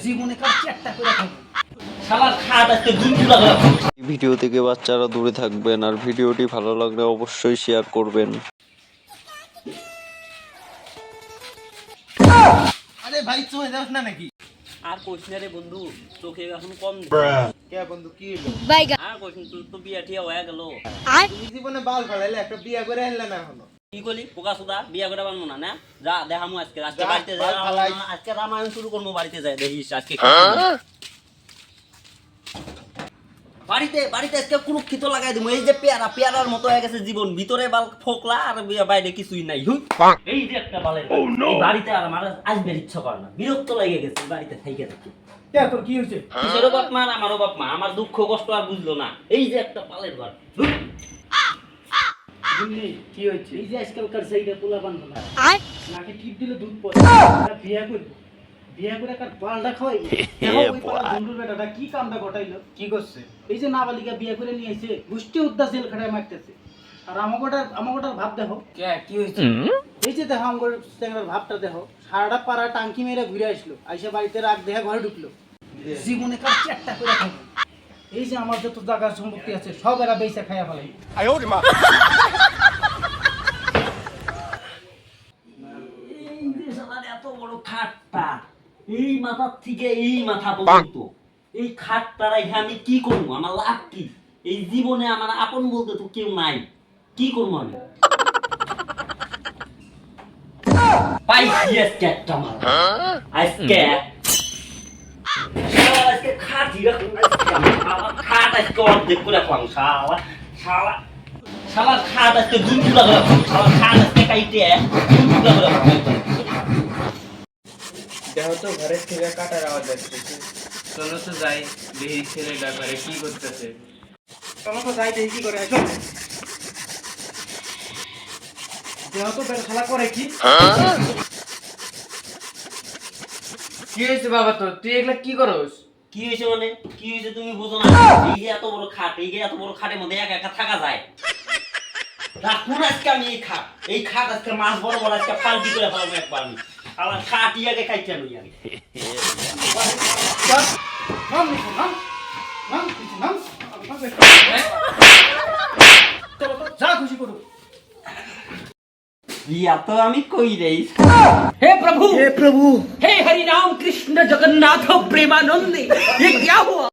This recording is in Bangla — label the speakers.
Speaker 1: জীবনে কার চারটা করে খাবো।
Speaker 2: শালার খাট আজকে দুটো লাগা।
Speaker 3: ভিডিও থেকে বাচ্চারা দূরে থাকবেন আর ভিডিওটি ভালো লাগলে অবশ্যই শেয়ার করবেন।
Speaker 1: আরে ভাই চলে যাস না নাকি?
Speaker 2: আর কইছ না রে বন্ধু, চোখে এখন কম
Speaker 1: কে বন্ধু কি হলো?
Speaker 2: আর কইছ তুই তো বিয়া ঠিয়া হয়ে গেল।
Speaker 1: তুমি জীবনে বাল ফালাইলে একটা বিয়া করে আনলে না এখনো।
Speaker 2: কি কইলি পোকা সুদা বিয়া করে বানবো না? না যা দেখামু আজকে
Speaker 1: যা,
Speaker 2: বাড়িতে যা,
Speaker 1: বাল ফালাই।
Speaker 2: আজকে রামায়ণ শুরু করবো বাড়িতে যাই দেখিস আজকে বাড়িতে বাড়িতে আজকে কুরুক্ষিত লাগাই দিব। এই যে পেয়ারা পেয়ারার মতো হয়ে গেছে জীবন, ভিতরে বাল ফোকলা আর বাইরে কিছুই নাই। এই যে একটা বালের এই বাড়িতে আর আমার আসবে ইচ্ছা করে না, বিরক্ত লেগে গেছে বাড়িতে থেকে থাকি।
Speaker 1: কে তোর কি হয়েছে?
Speaker 2: কিসেরও বাপ মা আর আমারও বাপ মা, আমার দুঃখ কষ্ট আর বুঝলো না। এই যে একটা পালের ঘর
Speaker 1: বুঝলি কি হয়েছে?
Speaker 2: এই যে আজকালকার সেইটা পোলা বান্ধব না
Speaker 1: নাকি টিপ দিলে দুধ পড়ে। এটা বিয়া করব। বিয়া করে কার পালটা খাওয়াই। বন্ধুর বেটাটা কি কামটা ঘটাইলো? কি করছে? এই যে নাবালিকা বিয়া করে নিয়ে এসে গুষ্টি উদ্দা জেল খাটায় মারতেছে। আর আমাগোটার ভাব দেখো। কে কি হয়েছে? এই যে দেখো আমগোর চেংড়ার ভাবটা দেখো। সারাটা পাড়া টাঙ্কি মেরে ঘুরে আসলো। আইসা বাড়িতে রাগ দেখে ঘরে ঢুকলো। জীবনে কার চারটা করে খাবো। এই যে আমার যত জায়গা সম্পত্তি আছে সব এরা বেচা খাইয়া ফেলাই।
Speaker 2: এই যে শালার এত বড় খাটটা, এই মাথার থেকে এই মাথা পর্যন্ত এই খাটটা রেখে আমি কি করবো? আমার লাভ কি? এই জীবনে আমার আপন বলতে তো কেউ নাই, কি করবো আমি? পাইছি আজকে একটা মাল, আজকে শালা আজকে খাটি রাখুন, আমার খাট আজকে অর্ধেক করে রাখলাম। শালা শালা শালা খাট আজকে দুটো লাগা, শালা খাট আজকে কাইটে দুটো লাগা।
Speaker 1: দেহ তো ঘরের থেকে কাটার আওয়াজ আসতেছে। চলো তো যাই দেখি ছেলেটা ঘরে কি করতেছে। চলো তো যাই দেখি কি করে। আসো। দেহ তো বের খেলা করে কি? কি হয়েছে বাবা তোর? তুই এগুলা কি করস?
Speaker 2: কি হয়েছে মানে কি হয়েছে তুমি বুঝো না? এই যে এত বড় খাট, এই যে এত বড় খাটের মধ্যে একা একা থাকা যায়? রাখুন আজকে আমি এই খাট আজকে মাছ বড় বড় আজকে পাল্টি করে ফেলাবো একবার আমি। আমার খাট ইয়াকে খাইতে আমি আমি
Speaker 1: নাম লিখো, নাম। নাম কিছু নাম। চলো তো যা খুশি করো।
Speaker 2: বিয়া তো আমি কই দেই।
Speaker 4: हे प्रभु हे हरि राम कृष्ण जगन्नाथ प्रेमानंद ये क्या हुआ?